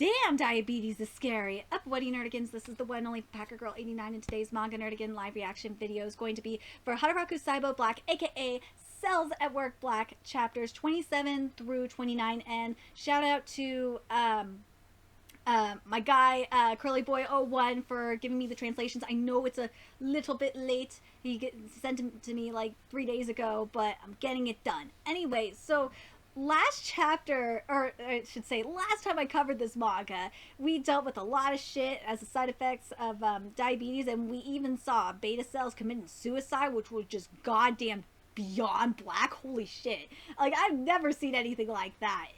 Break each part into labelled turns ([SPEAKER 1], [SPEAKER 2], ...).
[SPEAKER 1] Damn, diabetes is scary. Up, Woody Nerdigans. This is the one only Packer Girl 89, and today's Manga Nerdigan live reaction video is going to be for Hataraku Saibo Black, aka Cells at Work Black, chapters 27 through 29. And shout out to my guy Curly Boy 01 for giving me the translations. I know it's a little bit late. He sent them to me like 3 days ago, but I'm getting it done. Anyway, so last chapter, or I should say last time I covered this manga, we dealt with a lot of shit as a side effects of diabetes, and we even saw beta cells committing suicide, which was just goddamn beyond black. Holy shit. Like, I've never seen anything like that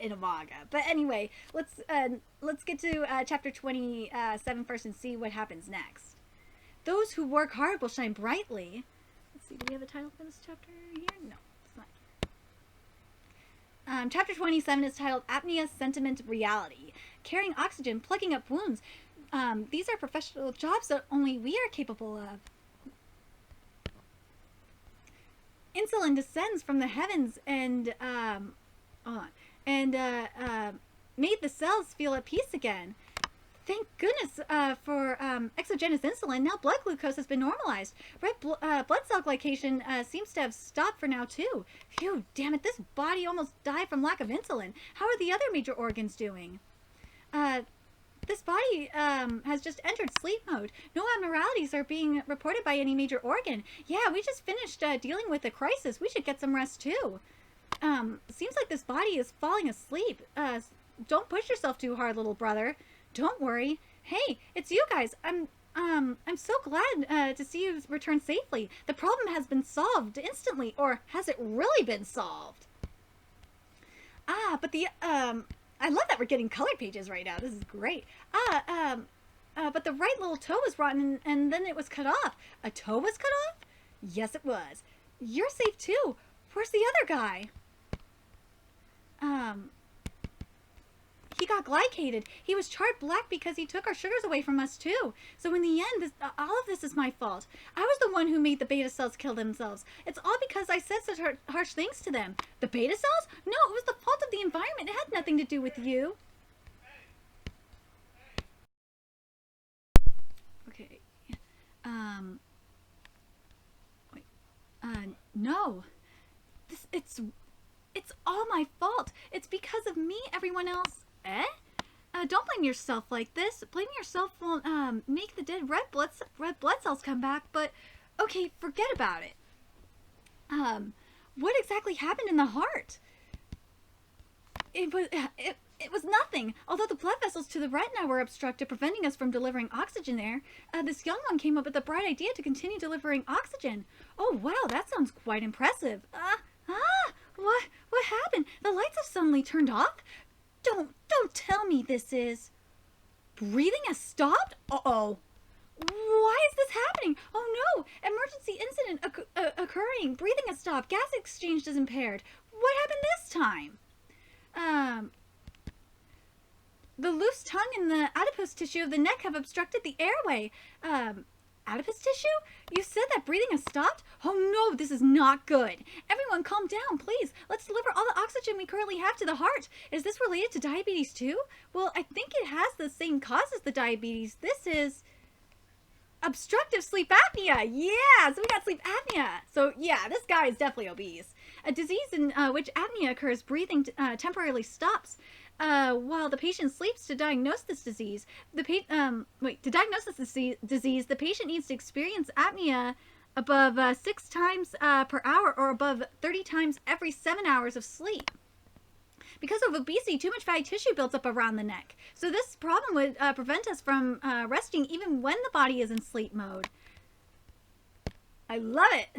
[SPEAKER 1] in a manga. But anyway, let's get to chapter 27 first and see what happens next. Those who work hard will shine brightly. Let's see, do we have a title for this chapter here? No, it's not. Chapter 27 is titled Apnea, Sentiment, Reality. Carrying oxygen, plugging up wounds. These are professional jobs that only we are capable of. Insulin descends from the heavens and made the cells feel at peace again. Thank goodness for exogenous insulin. Now blood glucose has been normalized. Red blood cell glycation seems to have stopped for now too. Phew, damn it, this body almost died from lack of insulin. How are the other major organs doing? This body has just entered sleep mode. No abnormalities are being reported by any major organ. Yeah, we just finished dealing with a crisis. We should get some rest too. Seems like this body is falling asleep. Don't push yourself too hard, little brother. Don't worry. Hey, it's you guys. I'm so glad to see you return safely. The problem has been solved instantly, or has it really been solved? But the I love that we're getting colored pages right now. This is great. But the right little toe was rotten, and then it was cut off. A toe was cut off? Yes, it was. You're safe too. Where's the other guy? He got glycated. He was charred black because he took our sugars away from us too. So in the end, all of this is my fault. I was the one who made the beta cells kill themselves. It's all because I said such harsh things to them. The beta cells? No, it was the fault of the environment. It had nothing to do with you. Okay. Wait. No. It's all my fault. It's because of me, everyone else. Eh? Don't blame yourself like this. Blaming yourself won't make the dead red blood cells come back, but okay, forget about it. What exactly happened in the heart? It was nothing. Although the blood vessels to the retina were obstructed, preventing us from delivering oxygen there, this young one came up with the bright idea to continue delivering oxygen. Oh wow, that sounds quite impressive. What happened? The lights have suddenly turned off? Don't tell me this is... Breathing has stopped? Uh-oh. Why is this happening? Oh no! Emergency incident occurring. Breathing has stopped. Gas exchange is impaired. What happened this time? The loose tongue and the adipose tissue of the neck have obstructed the airway. Adipose tissue? You said that breathing has stopped? Oh no, this is not good. Everyone calm down, please. Let's deliver all the oxygen we currently have to the heart. Is this related to diabetes too? Well, I think it has the same cause as the diabetes. This is obstructive sleep apnea. Yeah, so we got sleep apnea. So yeah, this guy is definitely obese. A disease in which apnea occurs, breathing temporarily stops. While the patient sleeps. To diagnose this disease, the patient needs to experience apnea above 6 times per hour, or above 30 times every 7 hours of sleep. Because of obesity, too much fatty tissue builds up around the neck. So this problem would prevent us from resting even when the body is in sleep mode. I love it.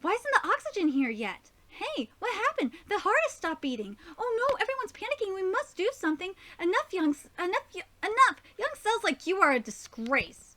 [SPEAKER 1] Why isn't the oxygen here yet? Hey, what happened? The heart has stopped beating. Oh no, everyone's panicking. We must do something. Enough young cells like you are a disgrace.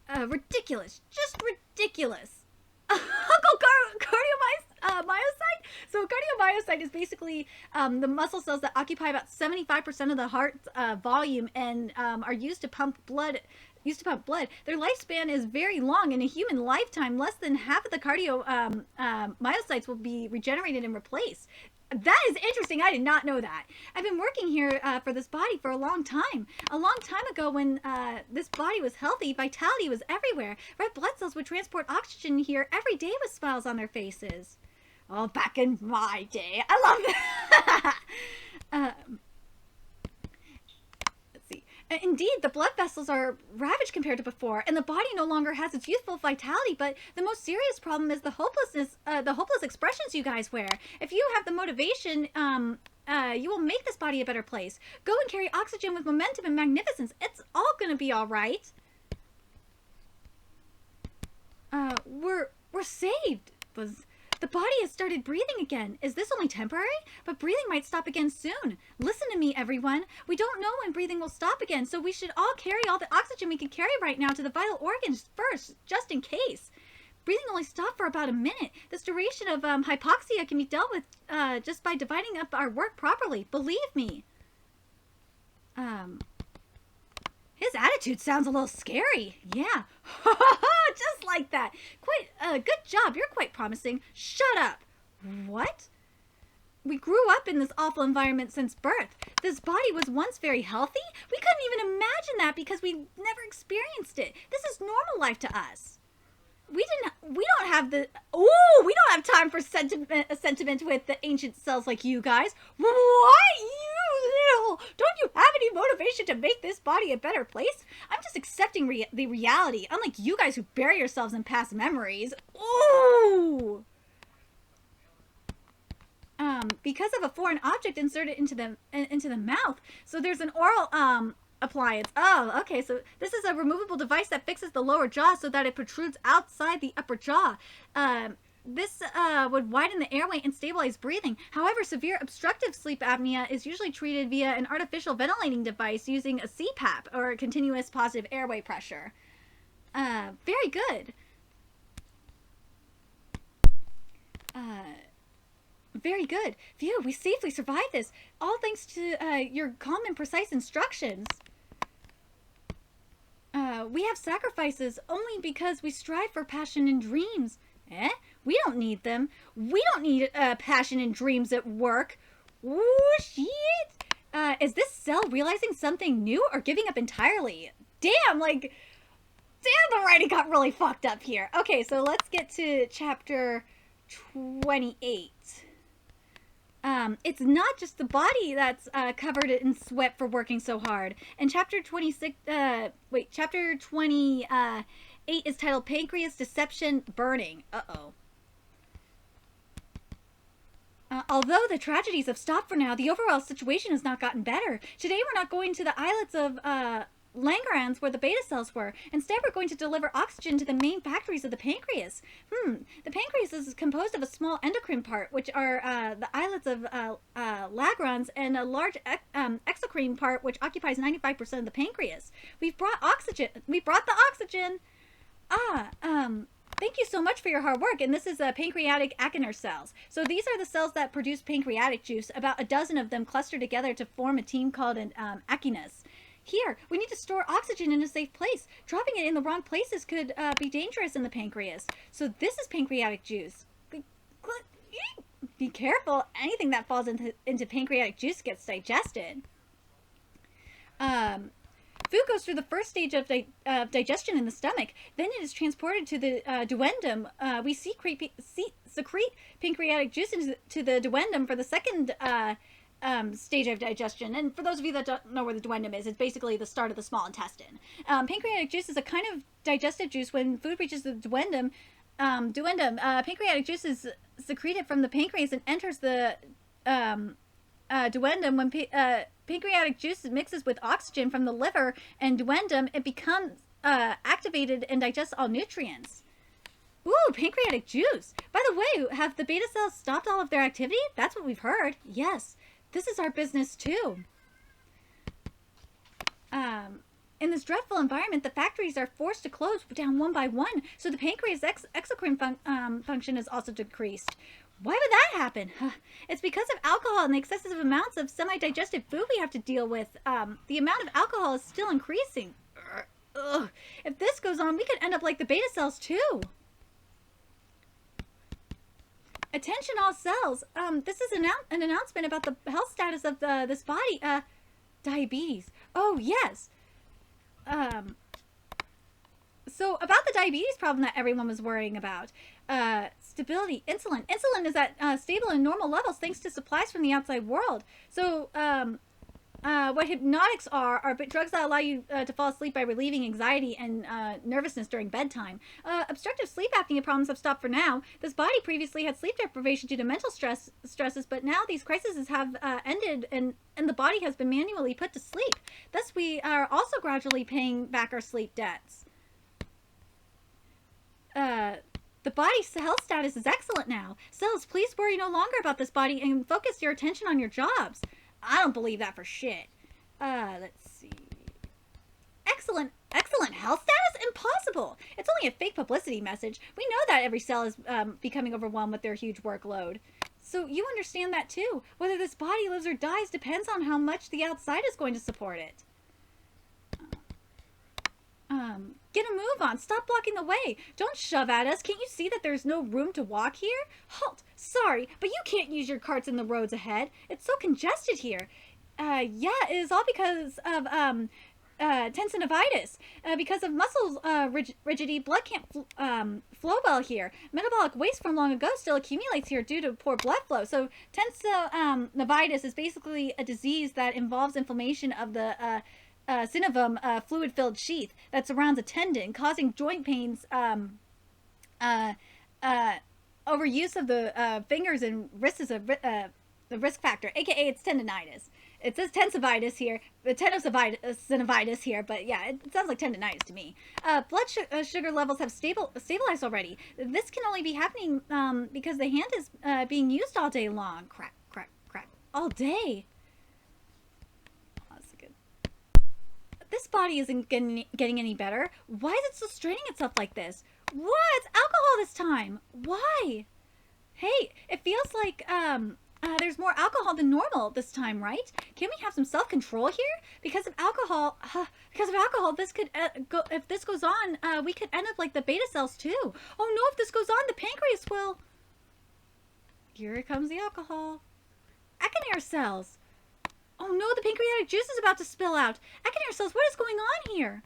[SPEAKER 1] Ridiculous. Just ridiculous. Uncle cardiomyocyte? So cardiomyocyte is basically the muscle cells that occupy about 75% of the heart's volume and are used to pump blood. Their lifespan is very long. In a human lifetime, less than half of the cardiomyocytes will be regenerated and replaced. That is interesting. I did not know that. I've been working here for this body for a long time. A long time ago, when this body was healthy, vitality was everywhere. Red blood cells would transport oxygen here every day with smiles on their faces. Oh, back in my day. I love that. Let's see. Indeed, the blood vessels are ravaged compared to before, and the body no longer has its youthful vitality. But the most serious problem is the hopelessness, the hopeless expressions you guys wear. If you have the motivation, you will make this body a better place. Go and carry oxygen with momentum and magnificence. It's all gonna be all right. We're saved. The body has started breathing again. Is this only temporary? But breathing might stop again soon. Listen to me, everyone. We don't know when breathing will stop again, so we should all carry all the oxygen we can carry right now to the vital organs first, just in case. Breathing only stopped for about a minute. This duration of hypoxia can be dealt with just by dividing up our work properly. Believe me. His attitude sounds a little scary. Yeah. Just like that. Good job. You're quite promising. Shut up. What? We grew up in this awful environment since birth. This body was once very healthy. We couldn't even imagine that because we never experienced it. This is normal life to us. We don't have time for sentiment with the ancient cells like you guys. What? Don't you have any motivation to make this body a better place? I'm just accepting the reality, unlike you guys who bury yourselves in past memories. Ooh! Because of a foreign object inserted into the mouth. So there's an oral appliance. Oh, okay. So this is a removable device that fixes the lower jaw so that it protrudes outside the upper jaw. This would widen the airway and stabilize breathing. However, severe obstructive sleep apnea is usually treated via an artificial ventilating device using a CPAP, or a continuous positive airway pressure. Very good. Very good. Phew, we safely survived this. All thanks to your calm and precise instructions. We have sacrifices only because we strive for passion and dreams. Eh? We don't need them. We don't need passion and dreams at work. Ooh, shit. Is this cell realizing something new or giving up entirely? Damn, the writing got really fucked up here. Okay, so let's get to chapter 28. It's not just the body that's covered in sweat for working so hard. And chapter 28 is titled Pancreas Deception Burning. Uh-oh. Although the tragedies have stopped for now, the overall situation has not gotten better. Today we're not going to the islets of Langerhans where the beta cells were. Instead, we're going to deliver oxygen to the main factories of the pancreas. The pancreas is composed of a small endocrine part, which are the islets of Langerhans, and a large exocrine part, which occupies 95% of the pancreas. We brought the oxygen. Thank you so much for your hard work. And this is pancreatic acinar cells. So these are the cells that produce pancreatic juice. About a dozen of them cluster together to form a team called an acinus. Here, we need to store oxygen in a safe place. Dropping it in the wrong places could be dangerous in the pancreas. So this is pancreatic juice. Be careful. Anything that falls into pancreatic juice gets digested. Food goes through the first stage of digestion in the stomach. Then it is transported to the duodenum. We secrete pancreatic juice into the duodenum for the second stage of digestion. And for those of you that don't know where the duodenum is, it's basically the start of the small intestine. Pancreatic juice is a kind of digestive juice. When food reaches the duodenum, pancreatic juice is secreted from the pancreas and enters the duodenum. When pancreatic juice mixes with oxygen from the liver and duodenum, it becomes activated and digests all nutrients. Ooh, pancreatic juice. By the way, have the beta cells stopped all of their activity? That's what we've heard. Yes, this is our business too. In this dreadful environment, the factories are forced to close down one by one, so the pancreas exocrine function is also decreased. Why would that happen? It's because of alcohol and the excessive amounts of semi-digested food we have to deal with. The amount of alcohol is still increasing. Ugh. If this goes on, we could end up like the beta cells too. Attention all cells. This is an announcement about the health status of this body. Diabetes. Oh, yes. So about the diabetes problem that everyone was worrying about. Stability. Insulin. Insulin is at stable and normal levels thanks to supplies from the outside world. So, what hypnotics are drugs that allow you to fall asleep by relieving anxiety and nervousness during bedtime. Obstructive sleep apnea problems have stopped for now. This body previously had sleep deprivation due to mental stresses, but now these crises have ended and the body has been manually put to sleep. Thus, we are also gradually paying back our sleep debts. The body's health status is excellent now. Cells, please worry no longer about this body and focus your attention on your jobs. I don't believe that for shit. Let's see. Excellent health status? Impossible. It's only a fake publicity message. We know that every cell is becoming overwhelmed with their huge workload. So you understand that too. Whether this body lives or dies depends on how much the outside is going to support it. Get a move on. Stop blocking the way. Don't shove at us. Can't you see that there's no room to walk here? Halt. Sorry, but you can't use your carts in the roads ahead. It's so congested here. Yeah, it is all because of, tendinitis. Because of muscle rigidity, blood can't flow well here. Metabolic waste from long ago still accumulates here due to poor blood flow. So tendinitis is basically a disease that involves inflammation of the synovium fluid-filled sheath that surrounds a tendon, causing joint pains, overuse of the fingers and wrists is the risk factor, aka it's tendinitis. It says tensivitis here, tenosynovitis here, but yeah, it sounds like tendinitis to me. Blood sugar levels have stabilized already. This can only be happening because the hand is being used all day long. Crack, crack, crack. All day. This body isn't getting any better. Why is it still straining itself like this? What? It's alcohol this time. Why? Hey, it feels like there's more alcohol than normal this time, right? Can we have some self-control here? Because of alcohol, this could go. If this goes on, we could end up like the beta cells too. Oh no! If this goes on, the pancreas will. Here comes the alcohol. Acinere cells. Oh no, the pancreatic juice is about to spill out. Acinere cells, what is going on here?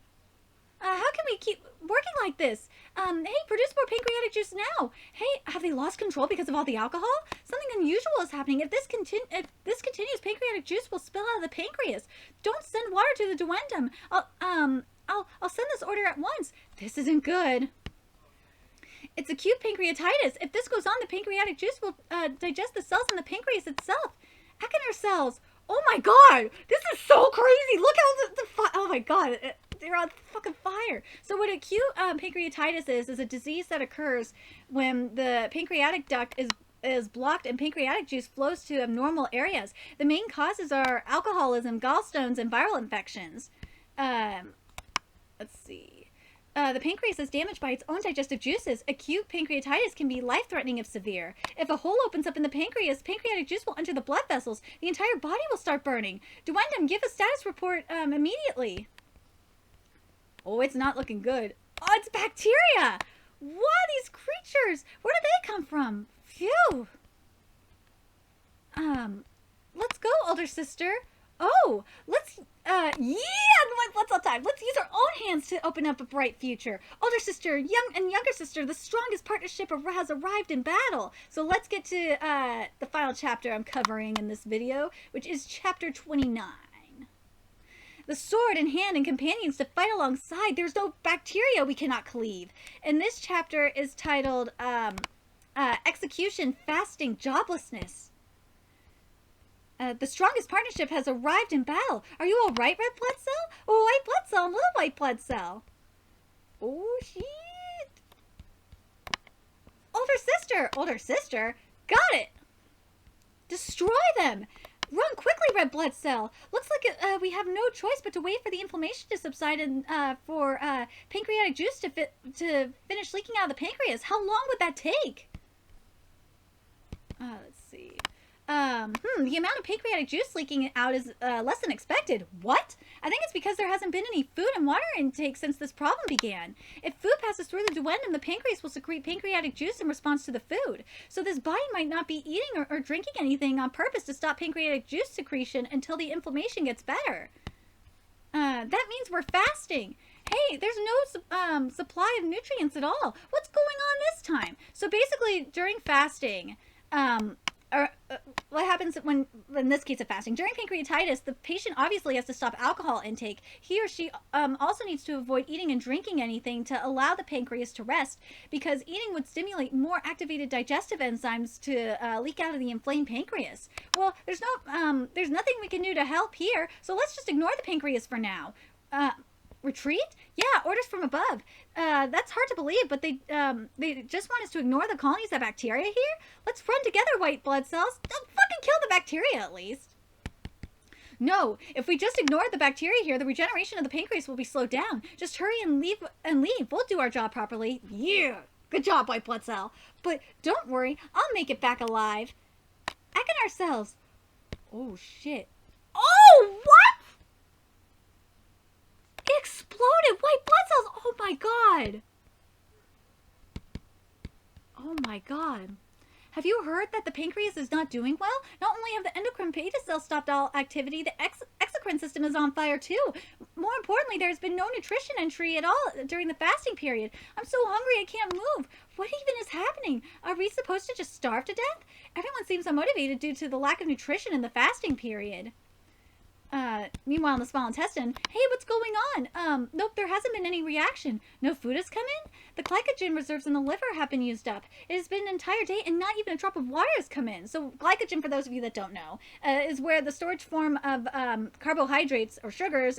[SPEAKER 1] How can we keep working like this? Hey, produce more pancreatic juice now. Hey, have they lost control because of all the alcohol? Something unusual is happening. If this continues, pancreatic juice will spill out of the pancreas. Don't send water to the duodenum. I'll send this order at once. This isn't good. It's acute pancreatitis. If this goes on, the pancreatic juice will digest the cells in the pancreas itself. Acinere cells. Oh my god, this is so crazy. Look how oh my god, they're on fucking fire. So what acute pancreatitis is a disease that occurs when the pancreatic duct is blocked and pancreatic juice flows to abnormal areas. The main causes are alcoholism, gallstones, and viral infections. Let's see. The pancreas is damaged by its own digestive juices. Acute pancreatitis can be life-threatening if severe. If a hole opens up in the pancreas, pancreatic juice will enter the blood vessels. The entire body will start burning. Duodenum, give a status report immediately. Oh, it's not looking good. Oh, it's bacteria! What? These creatures! Where did they come from? Phew! Let's go, older sister. Oh, let's what's all time? Let's use our own hands to open up a bright future. Older sister, younger sister, the strongest partnership has arrived in battle. So let's get to the final chapter I'm covering in this video, which is chapter 29. The sword in hand and companions to fight alongside. There's no bacteria we cannot cleave. And this chapter is titled Execution, Fasting, Joblessness. The strongest partnership has arrived in battle. Are you all right, red blood cell? Oh, white blood cell and little white blood cell. Oh, shit. Older sister. Got it. Destroy them. Run quickly, red blood cell. Looks like we have no choice but to wait for the inflammation to subside and for pancreatic juice to finish leaking out of the pancreas. How long would that take? Let's see. The amount of pancreatic juice leaking out is less than expected. What? I think it's because there hasn't been any food and water intake since this problem began. If food passes through the duodenum, the pancreas will secrete pancreatic juice in response to the food. So this body might not be eating or drinking anything on purpose to stop pancreatic juice secretion until the inflammation gets better. That means we're fasting. Hey, there's no supply of nutrients at all. What's going on this time? So basically, during fasting, what happens when, in this case of fasting, during pancreatitis, the patient obviously has to stop alcohol intake. He or she also needs to avoid eating and drinking anything to allow the pancreas to rest, because eating would stimulate more activated digestive enzymes to leak out of the inflamed pancreas. Well, there's nothing we can do to help here, so let's just ignore the pancreas for now. Retreat? Yeah, orders from above. That's hard to believe, but they just want us to ignore the colonies of bacteria here? Let's run together, white blood cells. Don't fucking kill the bacteria, at least. No, if we just ignore the bacteria here, the regeneration of the pancreas will be slowed down. Just hurry and leave. We'll do our job properly. Yeah, good job, white blood cell. But don't worry, I'll make it back alive. Act on ourselves. Oh, shit. Oh, what? Exploded white blood cells. Oh my god. Oh my god. Have you heard that the pancreas is not doing well? Not only have the endocrine beta cells stopped all activity, the exocrine system is on fire too. More importantly, there's been no nutrition entry at all during the fasting period. I'm so hungry I can't move. What even is happening? Are we supposed to just starve to death? Everyone seems unmotivated due to the lack of nutrition in the fasting period. Meanwhile, in the small intestine, hey, what's going on? Nope, there hasn't been any reaction. No food has come in? The glycogen reserves in the liver have been used up. It has been an entire day and not even a drop of water has come in. So glycogen, for those of you that don't know, is where the storage form of carbohydrates or sugars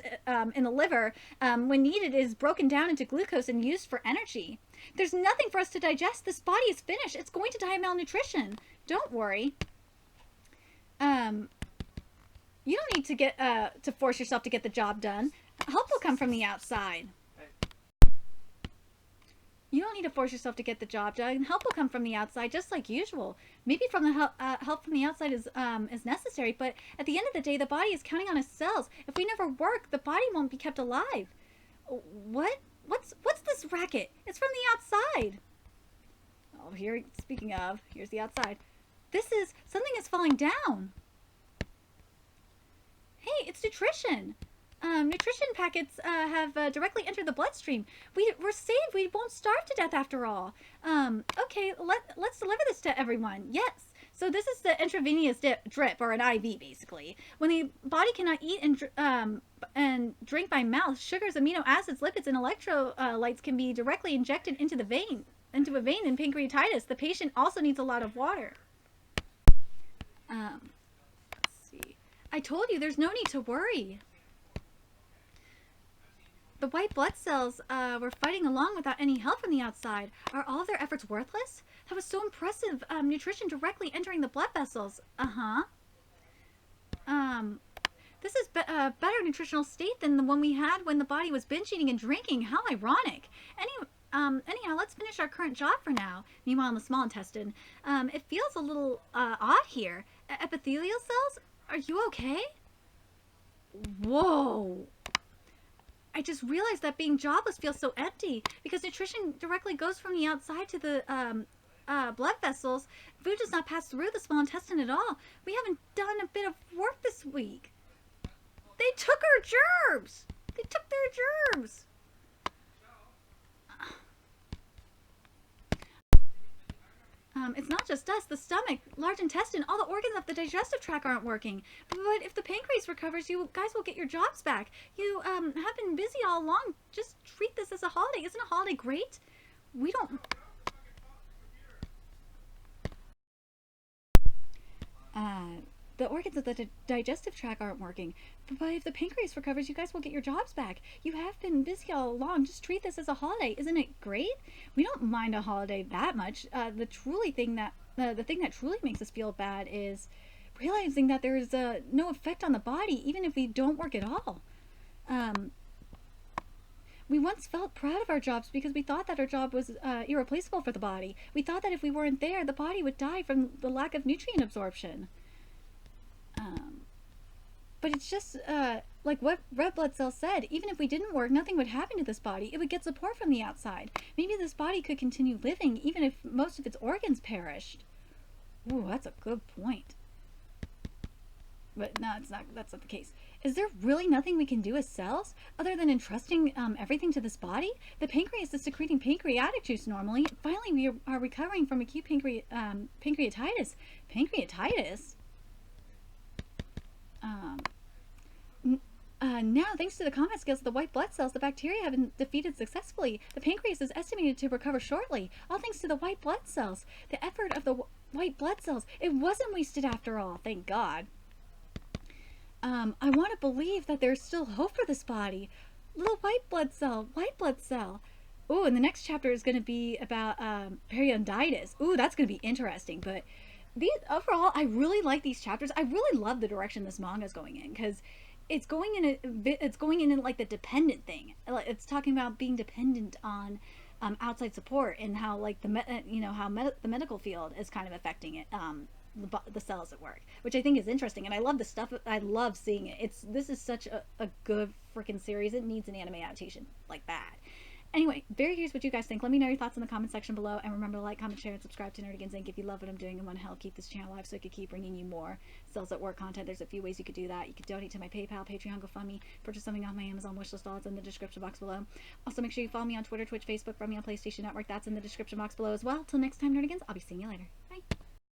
[SPEAKER 1] in the liver, when needed, is broken down into glucose and used for energy. There's nothing for us to digest. This body is finished. It's going to die of malnutrition. Don't worry. You don't need to get to force yourself to get the job done. Help will come from the outside. You don't need to force yourself to get the job done. Help will come from the outside, just like usual. Maybe from the help from the outside is necessary, but at the end of the day, the body is counting on its cells. If we never work, the body won't be kept alive. What? What's this racket? It's from the outside. Oh, here. Speaking of, here's the outside. Something is falling down. Hey, it's nutrition. Nutrition packets have directly entered the bloodstream. We're saved. We won't starve to death after all. Okay, let's deliver this to everyone. Yes. So this is the intravenous drip, or an IV, basically. When the body cannot eat and drink by mouth, sugars, amino acids, lipids, and electrolytes can be directly injected into a vein in pancreatitis. The patient also needs a lot of water. I told you, there's no need to worry. The white blood cells were fighting along without any help from the outside. Are all of their efforts worthless? That was so impressive. Nutrition directly entering the blood vessels. This is a better nutritional state than the one we had when the body was binge eating and drinking. How ironic. Anyhow, let's finish our current job for now. Meanwhile, in the small intestine, it feels a little odd here. Epithelial cells? Are you okay? Whoa. I just realized that being jobless feels so empty because nutrition directly goes from the outside to the blood vessels. Food does not pass through the small intestine at all. We haven't done a bit of work this week. They took our gerbs. They took their gerbs. It's not just us. The stomach, large intestine, all the organs of the digestive tract aren't working. But if the pancreas recovers, you guys will get your jobs back. You have been busy all along. Just treat this as a holiday. Isn't a holiday great? We don't... The organs of the digestive tract aren't working. But if the pancreas recovers, you guys will get your jobs back. You have been busy all along. Just treat this as a holiday. Isn't it great? We don't mind a holiday that much. The thing that truly makes us feel bad is realizing that there is no effect on the body, even if we don't work at all. We once felt proud of our jobs because we thought that our job was irreplaceable for the body. We thought that if we weren't there, the body would die from the lack of nutrient absorption. But it's just like what red blood cells said. Even if we didn't work, nothing would happen to this body. It would get support from the outside. Maybe this body could continue living even if most of its organs perished. Ooh, that's a good point. But no, it's not. That's not the case. Is there really nothing we can do as cells other than entrusting everything to this body? The pancreas is secreting pancreatic juice normally. Finally, we are recovering from acute pancreatitis. Pancreatitis? Now, thanks to the combat skills of the white blood cells, the bacteria have been defeated successfully. The pancreas is estimated to recover shortly, all thanks to the white blood cells. The effort of the white blood cells, it wasn't wasted after all, thank God. I want to believe that there's still hope for this body. Little white blood cell, white blood cell. Ooh, and the next chapter is going to be about periodontitis. Ooh, that's going to be interesting. But overall, I really like these chapters. I really love the direction this manga is going in, because it's going in like the dependent thing. It's talking about being dependent on outside support, and how like the medical field is kind of affecting it. The cells at work, which I think is interesting, and I love the stuff. I love seeing it. This is such a good freaking series. It needs an anime adaptation like that. Anyway, very curious what you guys think. Let me know your thoughts in the comment section below, and remember to like, comment, share, and subscribe to Nerdigans Inc. if you love what I'm doing and want to help keep this channel alive so I could keep bringing you more cells at work content. There's a few ways you could do that. You could donate to my PayPal, Patreon, GoFundMe, purchase something off my Amazon wishlist. All it's in the description box below. Also, make sure you follow me on Twitter, Twitch, Facebook, follow me on PlayStation Network. That's in the description box below as well. Till next time, Nerdigans, I'll be seeing you later. Bye.